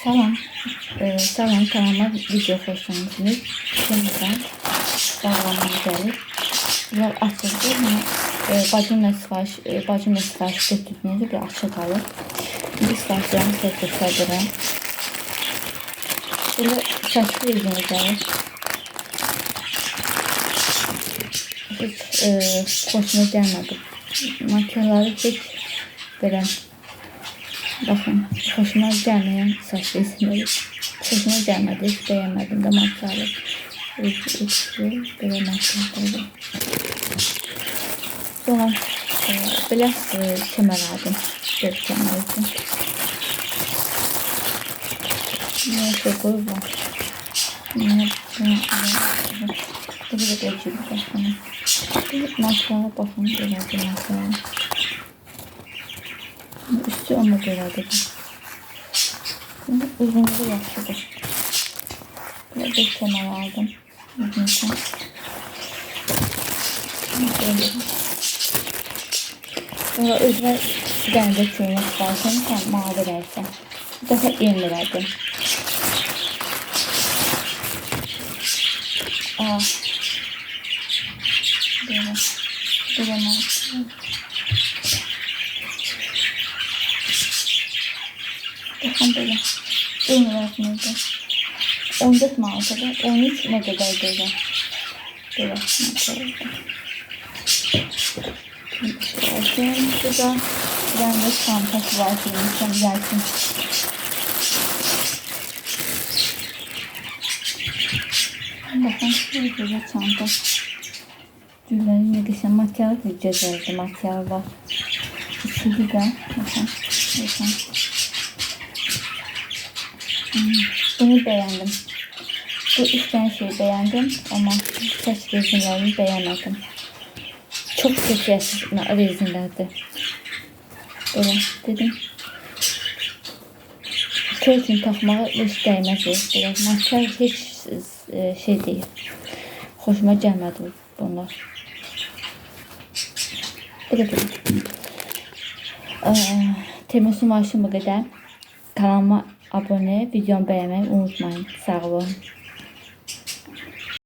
Salam, salam kanalıma video xoş gəlmisiniz. Şimdiden bağlamam gəlir. Bunlar açıldı. Bacımla sifariş götürdüğünüzde bir açıq alır. İndi sifarişlərimi sizə göstərdirəm. Böyle saçlı izini gəlir. Hiç xoşuma gəlmədi. Makyajları hiç belə bakın, hoşuma gelmeyen saç resimleri. Hoşuma gelmedi, hiç beğenmedim de makyajı. Böyle makyajları. Sonra biraz kemer aldım. Göz kemer için. Neyse koyma. Bu da geçiyor bakın. Mascara bakın, böyle bir mascara. Üstü ona göredir. Şimdi uzunluğu yaxşıdır. Böyle bir kenar aldım. Uzunluğu. Sonra özümə bir dənə də köynək qalsın. Tam mavi rəngdə. Bir dəfə 20 liradır. Böyle bakın böyle. Ürünler neydi? 14 mağazada 13 ne kadar böyle. Böyle makyajda. Burada bir tane çantası var. Sen gelsin. Bakın şurada çanta. Güllerin ne diyeceğim, makyaj güzeldi, makyaj var. İçili de bakın. Bunu beğendim. Bu üç tane şeyi beğendim ama saç resimlerini beğenmedim. Çok kötü resimlerdi. Böyle dedim. Köy için takmağa hiç değmez. Böyle makyaj hiç şey değil. Hoşuma gelmedi bunlar. Böyle. Temmuz maaşım bu kadar. Kanalıma abone, videomu beğenmeyi unutmayın. Sağ olun.